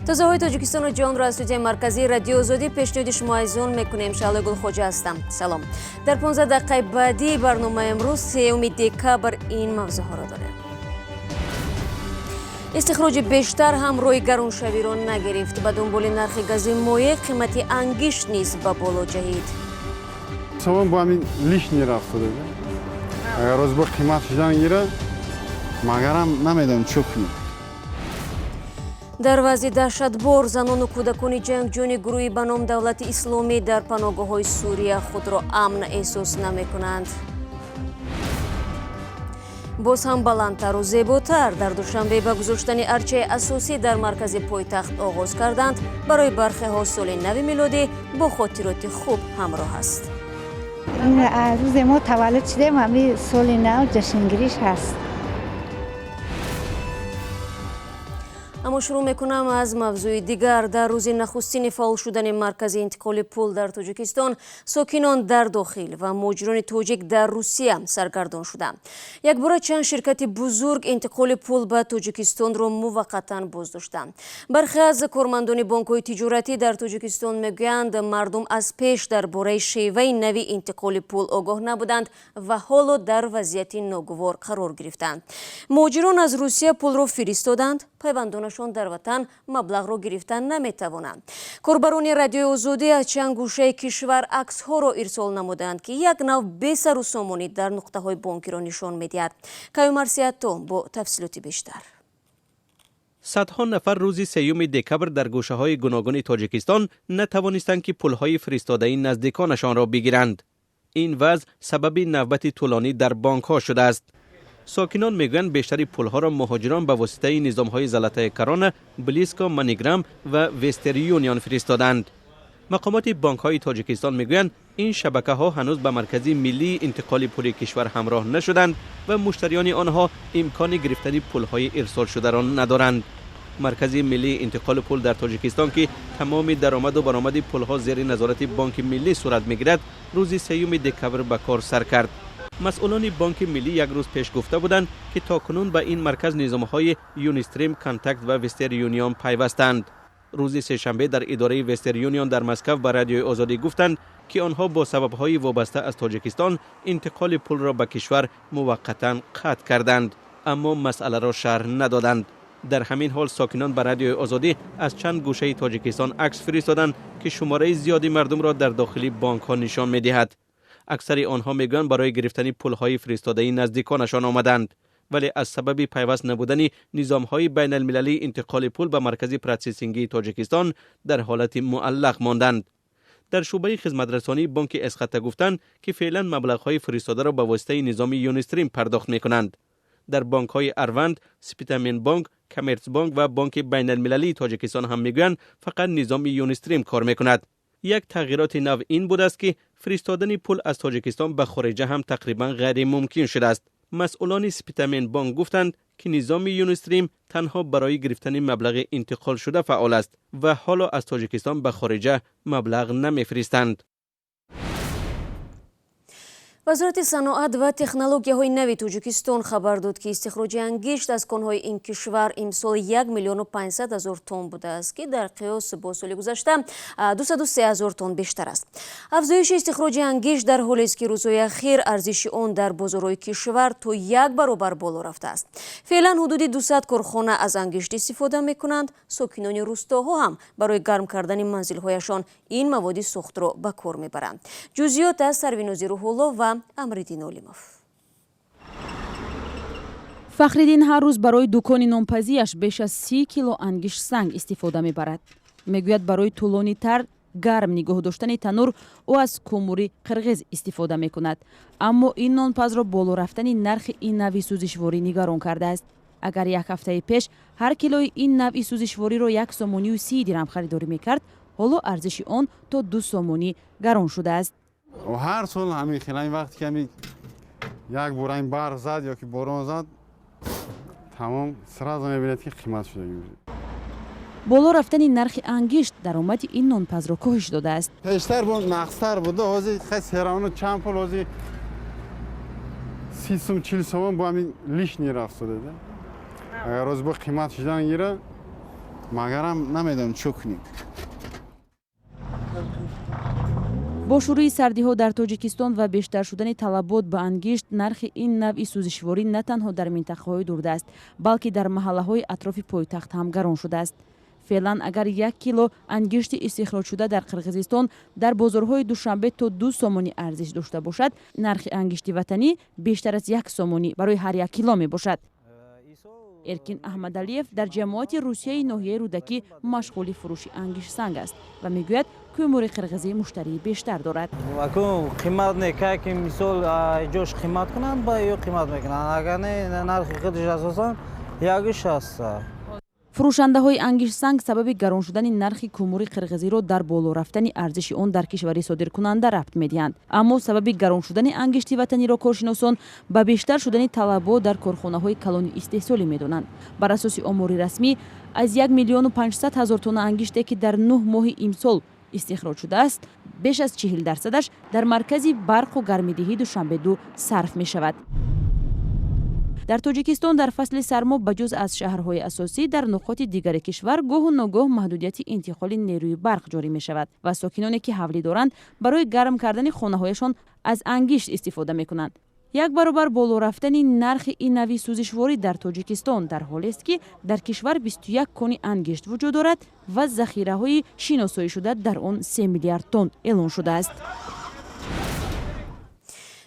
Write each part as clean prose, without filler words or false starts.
تازه‌های تاجیکستان و جهان را از استودیوی مرکزی رادیو آزادی پیشنهاد شما ایزون میکنیم. شعله گلخوجه هستم. سلام. در 15 دقیقه بعدی برنامه امروز 3 دکبر این موضوع ها را داریم. استخراج بیشتر هم روی گرانشوی را نگرفت. به دنبال نرخ گاز مایع قیمت ангишт نیز به بالا جهید. سوم با همین لیشنی رفت شده. اگر روز با قیمت شدن گیره مگرم نمیدونم چه کنیم. در وضع دهشتبار زنان و کودکان جنگجویان گروهی به نام دولت اسلامی در پناهگاه‌های سوریه خود را امن احساس نمی‌کنند. باز هم بلندتر و زیباتر در دوشنبه به گذاشتن арчаи اساسی در مرکز پایتخت آغاز کردند. برای برخی ها سال نو میلادی با خاطرات خوب همراه است. روز ما تولد شدیم، همین سال نو جشنگیریش هست. اما شروع میکنم از موضوع دیگر. در روز نخستین فعال شدن مرکز انتقال پول در تاجیکستان، ساکنان در داخل و مهاجران تاجیک در روسیه سرگردان شدند. یک بار چند شرکت بزرگ انتقال پول به تاجیکستان را موقتا بازداشتند. برخی از کارمندان بانک‌های تجارتی در تاجیکستان میگویند مردم از پیش درباره شیوه نوی انتقال پول آگاه نبودند و حالا در وضعیت ناگوار قرار گرفتند. مهاجران از روسیه پول را فرستادند، پیوندانشان در وطن مبلغ را گرفتن نمیتوانند. کاربران رادیوی آزادی از چند گوشه کشور عکس ها را ارسال نمودند که یک نوع بی سر و سامانی در نقطه های بانکی را نشان میدهد. کایو مرسیاتو با تفصیلات بیشتر. صدها نفر روز 3 دکبر در گوشه های گوناگون تاجیکستان نتوانستند که پول های فرستاده نزدیکانشان را بگیرند. این وضع سبب نوبت طولانی در بانک ها شده است. ساکنان میگویند بیشتری پولها را مهاجران به واسطه نظام‌های زلطه کران، بلیسکا، منیگرام و وستر یونیون فرستادند. مقامات بانک‌های تاجیکستان میگویند این شبکه‌ها هنوز به مرکز ملی انتقال پول کشور همراه نشدند و مشتریان آنها امکان گرفتن پول‌های ارسال شده را ندارند. مرکز ملی انتقال پول در تاجیکستان که تمام درآمد و برآمد پول‌ها زیر نظارت بانک ملی صورت می‌گیرد، روز 3 دکبر به کار سر کرد. مسئولان بانک ملی یک روز پیش گفته بودند که تاکنون به این مرکز نظام‌های یونیستریم، کانتکت و وستر یونیون پیوستند. روز سه‌شنبه در اداره وستر یونیون در مسکو به رادیوی آزادی گفتند که آنها با سبب‌های وابسته از تاجیکستان انتقال پول را به کشور موقتا قطع کردند، اما مسئله را شرح ندادند. در همین حال ساکنان به رادیوی آزادی از چند گوشه تاجیکستان عکس فرستادند که شماره زیادی مردم را در داخل بانک‌ها نشان می‌دهد. اکثر آنها میگویند برای گرفتن پول‌های فرستاده نزدیکانشان آمدند، ولی از سبب پیوست نبودن نظام‌های بین المللی انتقال پول به مرکز پروسسینگی تاجیکستان در حالت معلق ماندند. در شعبه خدمترسانی بانک اسخط گفتند که فعلا مبلغ‌های فرستاده را به واسطه نظام یونیستریم پرداخت می‌کنند. در بانک‌های اروند، سپیتامین بانک، کامرس بانک و بانک بین المللی تاجیکستان هم میگویند فقط نظام یونیستریم کار می‌کند. یک تغییرات نو این بود است که فرستادن پول از تاجیکستان به خارج هم تقریبا غیر ممکن شده است. مسئولان سپیتامین بانک گفتند که نظام یونیستریم تنها برای گرفتن مبلغ انتقال شده فعال است و حالا از تاجیکستان به خارج مبلغ نمیفرستند. وزارت صنعت و تکنولوژی‌های نوی تاجیکستان خبر داد که استخراج ангишт از کان‌های این کشور امسال 1,500,000 تن بوده است که در قیاس با سال گذشته 203,000 تن بیشتر است. افزایش استخراج ангишт در حالی است که روزهای اخیر ارزش آن در بازارهای کشور تا 1 برابر بالا رفته است. فعلا حدود 200 کارخانه از ангишт استفاده می‌کنند. ساکنان روستاها هم برای گرم کردن منزل‌هایشان این مواد سوخت را به کار می‌برند. جزئیات از سروینازی روح‌الله و امریدین اولموف. فخریدین هر روز برای دکان نانپزیش بیش از 30 کیلو ангишт سنگ استفاده میبرد. میگوید برای طولانی تر گرم نگاه داشتن تنور او از کوموری قرغیز استفاده میکند. اما این نانپز را بالا رفتن نرخ این نوع سوزشواری نگران کرده است. اگر یک هفته پیش هر کیلوی این نوع سوزشواری را 1 سومانی و 30 درهم خریداری میکرد، حالا ارزش آن تا 2 سومانی گران شده است. و هر سال همین خیلی وقتی که یک بورین برق زد یا که باران زد تمام سراز میبینید که قیمت شده. بالا رفتن نرخ ангишт درآمد این نانپز را کاهش داده است. پیشتر بود نقصتر بوده، حاضی خیلی هرانو چند پول حاضی 30 سوم 40 سوم با همین لیشنی رفت شده. اگر روز با قیمت شدن گیره مگرم نمیدونم چه کنیم. با شروع سردی‌ها در تاجیکستان و بیشتر شدن طلبات به ангишт، نرخ این نوع سوزشواری نه تنها در منطقه‌های دوردست بلکه در محله‌های اطراف پایتخت هم گران شده است. فعلا اگر 1 کیلو ангишти استخراج شده در قرقیزستان در بازارهای دوشنبه تا 2 سومانی ارزش داشته باشد، نرخ ангишти وطنی بیشتر از 1 سومانی برای هر 1 کیلو می باشد. ارکین احمدعلیف در جماعت روسیه ноҳияи рӯдакӣ مشغول فروش ангишт سنگ است و میگوید کومور قرقیزی مشتری بیشتر دارد. قیمت نکه که مثال جوش قیمت کنند با یو قیمت میکنند، اگر نه نرخ خودش اساسا یکیش است. فروشنده های ангишт سنگ سبب گران شدن نرخ کومور قرقیزی را در بالا رفتن ارزش آن در کشور صادر کننده ربط میدهند. اما سبب گران شدن ангишти وطنی را کارشناسان به بیشتر شدن طلبات در کارخانه های کلانی استحصالی میدانند. بر اساس آمار رسمی از 1,500,000 تن ангиште که در 9 ماه امسال استخراج شده است، بیش از 40% در مرکز برق و گرمایدهی دوشنبه 2 صرف می شود. در تاجیکستان در فصل سرما بجز از شهرهای اساسی در نقاط دیگر کشور گاه و ناگاه محدودیت انتقال نیروی برق جاری می شود و ساکنانی که حولی دارند برای گرم کردن خانه‌هایشان از ангишт استفاده می کنند. 1 برابر بالا رفتن نرخ این نوع سوزشواری در تاجیکستان در حالی است که در کشور 21 کن ангишт وجود دارد و ذخیره‌های شناسایی شده در آن 3 میلیارد تن اعلان شده است.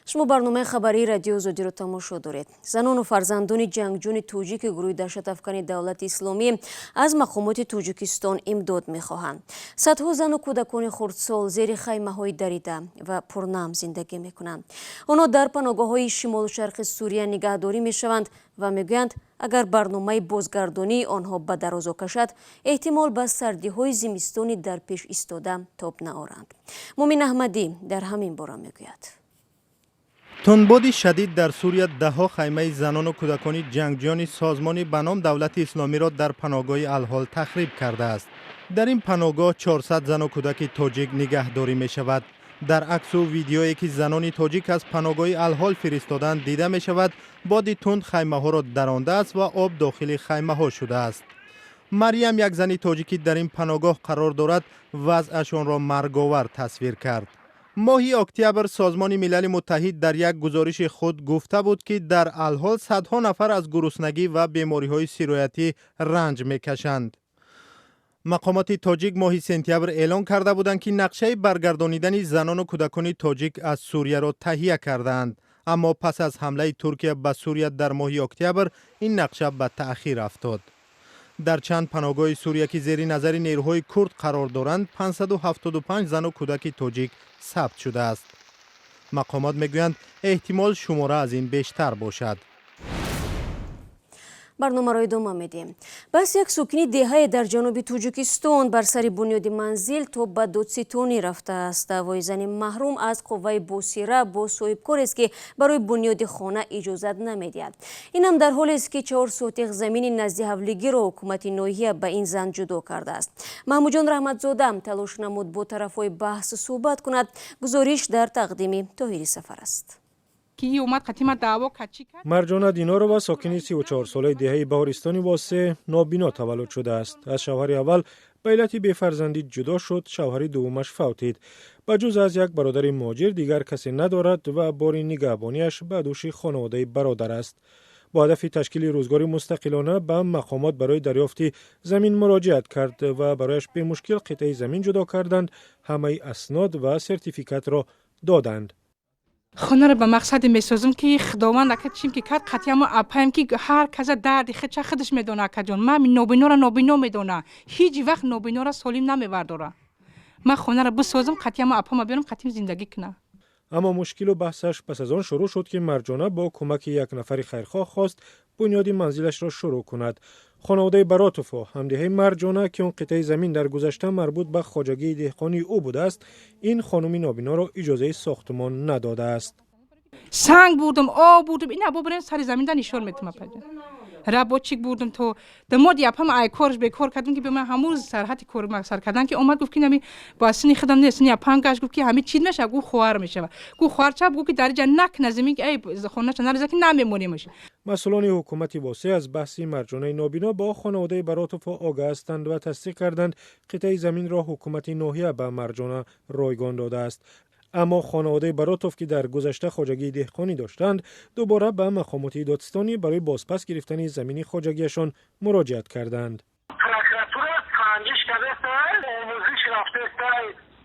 شما برنامه خبری رادیو زودی رو تماشا دارید. زنان و فرزندان جنگجوی توجیک گروه دهشت‌افکن دولت اسلامی از مقامات تاجیکستان امداد می‌خواهند. صدها زن و کودکان خردسال زیر خیمه‌های دریده و پرنم زندگی می‌کنند. آنها در پناهگاه‌های شمال و شرق سوریه نگهداری می‌شوند و می‌گویند اگر برنامه بازگردانی آنها به درازا کشد، احتمال به سردی‌های زمستانی در پیش ایستاده تاب نآورند. مومن احمدی در همین باره می‌گوید. تندباد شدید در سوریه دهها خیمه زنان و کودکان جنگجویان سازمانی به نام دولت اسلامی را در پناهگاه الحال تخریب کرده است. در این پناهگاه 400 زن و کودک تاجیک نگهداری می شود. در عکس و ویدیویی که زنان تاجیک از پناهگاه الحال فرستادند دیده می شود باد تند خیمه ها را درانده است و آب داخل خیمه ها شده است. مریم، یک زن تاجیکی در این پناهگاه قرار دارد، وضعشان را مرگاور تصویر کرد. ماه اکتبر سازمان ملل متحد در یک گزارش خود گفته بود که در الحال صدها نفر از گرسنگی و بیماری‌های سرایتی رنج می‌کشند. مقامات تاجیک ماه سپتامبر اعلان کرده بودند که نقشه برگردانیدن زنان و کودکان تاجیک از سوریه را تهیه کردند، اما پس از حمله ترکیه به سوریه در ماه اکتبر این نقشه به تأخیر افتاد. در چند پناهگاه سوریه که زیر نظر نیروهای کرد قرار دارند 575 زن و کودک تاجیک ثبت شده است. مقامات میگویند احتمال شماره از این بیشتر باشد. برنامه را ادامه میدیم. بس یک سکنی دهه در جنوب تاجیکستان بر سر بنیاد منزل تا به دادستانی رفته است. دعوای زن محروم از قوه بوسیره با صاحبکار است که برای بنیاد خانه اجازت نمیدهد. این هم در حالی است که 4 سوتق زمین نزد حولگی را حکومت ناحیه به این زن جدا کرده است. محمود جان رحمتزاده تلاش نمود با طرفای بحث صحبت کند. گزارش در تقدیم طاهری سفر است. مرجانه دینارова ساکنی 34 ساله دهه بهارستانی واسه نابینا تولد شده است. از شوهر اول به علت بی‌فرزندی جدا شد. شوهر دومش فوتید. بجز از یک برادر مهاجر دیگر کسی ندارد و بار نگهبانیش به دوش خانواده برادر است. با هدف تشکیل روزگار مستقلانه به مقامات برای دریافت زمین مراجعت کرد و برایش به مشکل قطعه زمین جدا کردند. همه اسناد و سرتیفیکات را دادند. خانه را به مقصد میسازم که خداوند اکه چیم که کرد قطعا ما اپایم که هر کس درد خودش خودش میدونه اکه جان. من نابینا را نابینا میدونه. هیچ وقت نابینا را سالم نمیبرداره. من خانه را بسازم قطعا ما اپام بیارم قطعا زندگی کنه. اما مشکل و بحثش پس از آن شروع شد که مرجانه با کمک یک نفر خیرخواه خواست بنیاد منزلش را شروع کند. خانواده براتوفا همدیه مرجانه که اون قطعه زمین در گذشته مربوط به خواجگی دهقانی او بوده است، این خانم نابینا را اجازه ساختمان نداده است. سنگ بودم، آب بودم، اینا برین سر زمین در نشان میتونم پیدا. رابطچیک بودم تو دمود یپم ای کارش به کار کردم که به من همون سرحد کار مکسر کردن که اومد گفت که نمی با سنی خدام نیست نی پنگاش گفت که همه چیز میشه گو خوار میشه گو خوار چپ گفت که در جنک نزمین که ای خونه چنار زکی نمیمونی میشه. مسئولان حکومت واسه از بحث مرجانه نابینا با خانواده براتوف آگاه هستند و تصدیق کردند قطعه زمین را حکومت ناحیه به مرجانه رایگان داده است. اما خانواده براتوف که در گذشته خواجگی دهقانی داشتند دوباره به مقامات دادستانی برای بازپس گرفتن زمین خواجگیشان مراجعت کردند.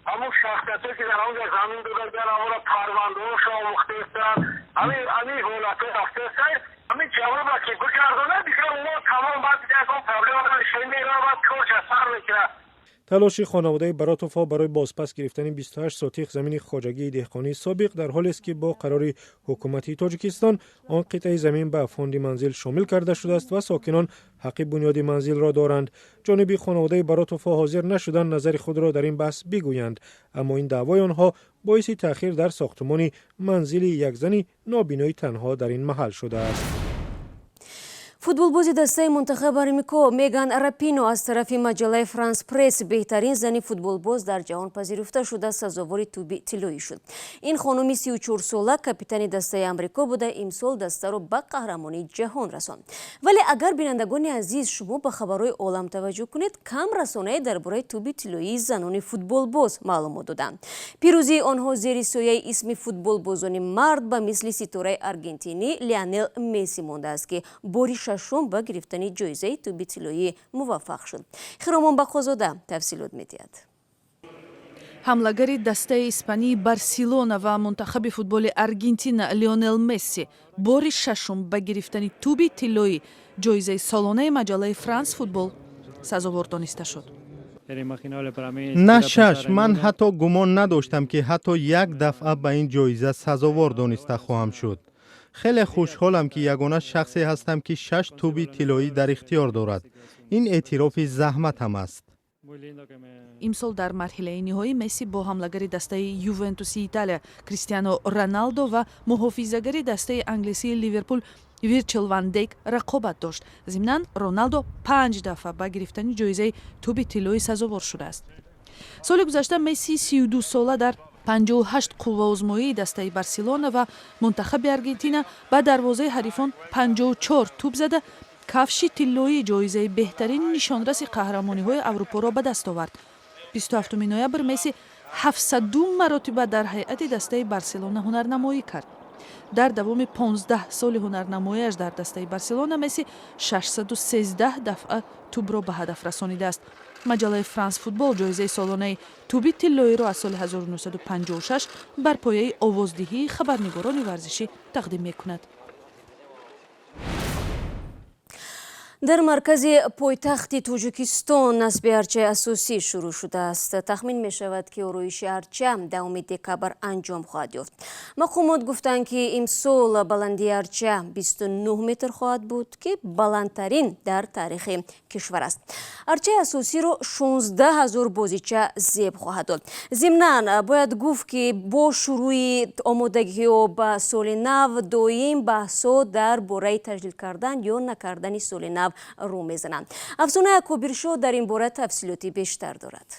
همون شخصیتی که در آنجا زمین دادن در آن را پرونده ها شامخته هستند همین حالت رفته هستند همین جواب را که بگردانه دیگر اونا تمام بعد دیگر اون پرابلم را نشون میره و بعد کارش اثر میکنه. تلاش خانواده براتوف برای بازپس گرفتن 28 سوتیق زمین خواجگی دهقانی سابق در حالی است که با قرار حکومت تاجیکستان آن قطعه زمین به فوند منزل شامل کرده شده است و ساکنان حق بنیاد منزل را دارند. جانب خانواده براتوف حاضر نشدند نظر خود را در این بحث بگویند، اما این دعوای آنها باعث تأخیر در ساختمان منزل یک زنی نابینای تنها در این محل شده است. футболбози дастаи мунтахаб Армико Меган Рапино аз тарафи маҷаллаи Франс Пресс беҳтарин зани футболбоз дар ҷаҳон пазируфта шуда сазовори тӯби тиллоӣ шуд. Ин хонуми 34-сола капитани дастаи Амрико буда имсол дастаро ба қаҳрамонии ҷаҳон расонд. Вале агар бинандагони азиз шумо ба хабарҳои олам таваҷҷӯҳ кунед, кам расонаe дар бораи тӯби тиллоии занони футболбоз маълумот доданд. пирӯзии онҳо зери сояи исми футболбозони мард ба мисли ситораи аргентинӣ Лионел Месси мондааст ки бори шашум ба гирифтани ҷоизаи тӯби тиллоӣ муваффақ шуд. Хиромон Бақозода тафсилот медиҳад. ҳамлагари дастаи испании Барселона ва мунтахаби футболи Аргентина Лионел Месси бори шашум ба гирифтани тӯби тиллоӣ ҷоизаи солонаи маҷаллаи Франс футбол сазовор дониста шуд. نه شش، من حتی گمان نداشتم که حتی یک دفعه به این جایزه سزاوار دانسته خواهم شد. خیلی خوشحالم که یگانه شخصی هستم که 6 توبی طلایی در اختیار دارد. این اعتراف زحمت هم است. имсол дар марҳилаи ниҳоӣ Месси бо ҳамлагари дастаи Ювентуси Италия Кристиано Роналдо ва муҳофизагари дастаи англисии Ливерпул Вирчил ван Дейк рақобат дошт. зимнан Роналдо 5 дафъа ба гирифтани ҷоизаи тӯби тиллоӣ сазовор шудааст. соли гузашта Месси 32 сола дар 58 қувваозмоии дастаи Барселона ва мунтахаби Аргентина ба дарвозаи ҳарифон 54 тӯб зада кафши тиллоии ҷоизаи беҳтарини нишонраси қаҳрамониҳои Аврупоро ба даст овард. 27 ноябр Месси 702 маротиба дар ҳайати дастаи Барселона ҳунарнамоӣ кард. дар давоми 15 соли ҳунарнамоиаш дар дастаи Барселона Месси 613 дафъа тӯбро ба ҳадаф расонидааст. маҷаллаи Франс футбол ҷоизаи солонаи тӯби тиллоиро аз соли 1956 бар пояи овоздиҳии хабарнигорони варзишӣ тақдим мекунад. дар маркази пойтахти Тоҷикистон насби арчаи асосӣ шурӯъ шудааст. тахмин мешавад ки ороиши арча давоми декабр анҷом хоҳад ёфт. мақомот гуфтанд ки имсол баландии арча 29 метр хоҳад буд ки баландтарин дар тарихи кишвар аст. арчаи асосиро 16 000 бозича зеб хоҳад дод. зимнан бояд гуфт ки бо шурӯи омодагиҳо ба соли нав доим баҳсҳо дар бораи таҷдид кардан ё накардани соли нав رو میزنند. افزونه اکوبیرشو در این باره تفصیلاتی بیشتر دارد.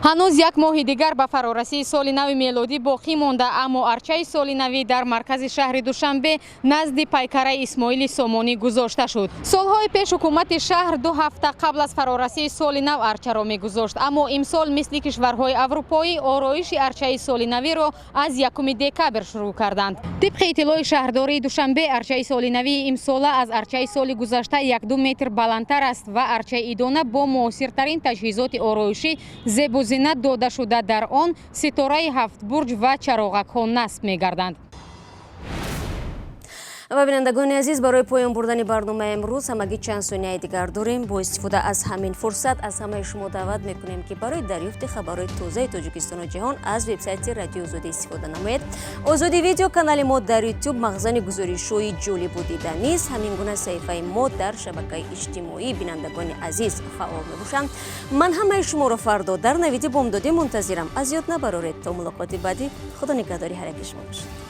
ҳанӯз як моҳи дигар ба фарорасии соли нави мелодӣ боқӣ монда, аммо арчаи солинавӣ дар маркази шаҳри Душанбе назди пайкараи Исмоили Сомонӣ гузошта шуд. солҳои пеш ҳукумати шаҳр 2 ҳафта қабл аз фарорасии соли нав арчаро мегузошт, аммо имсол мисли кишварҳои аврупоӣ ороиши арчаи солинавиро аз 1 декабр шурӯъ карданд. тибқи иттилои шаҳрдории Душанбе арчаи солинавии имсола аз арчаи соли гузашта 1-2 метр баландтар аст ва арчаи идона бо муосиртарин таҷҳизоти ороишӣ зебузинат дода шуда дар он ситораи 7 бурҷ ва чароғакҳо насб мегарданд. ва бинандагони азиз, барои поён бурдани барномаи имрӯз ҳамагӣ чанд сонияи дигар дорем. бо истифода аз ҳамин фурсат аз ҳамаи шумо даъват мекунем ки барои дарёфти хабарҳои тозаи Тоҷикистону ҷаҳон аз вебсайти радио Озодӣ истифода намоед. Озодӣ видео канали мо дар YouTube мағзани гузоришҳои ҷолибу диданист. ҳамин гуна саҳифаи мо дар шабакаи иҷтимоӣ бинандагони азиз фаъол мебошанд. ман ҳамаи шуморо фардо дар навиди бомдодӣ мунтазирам. аз ёд набароред. то мулоқоти баъдӣ худо нигаҳдори ҳар яки шумо бошад.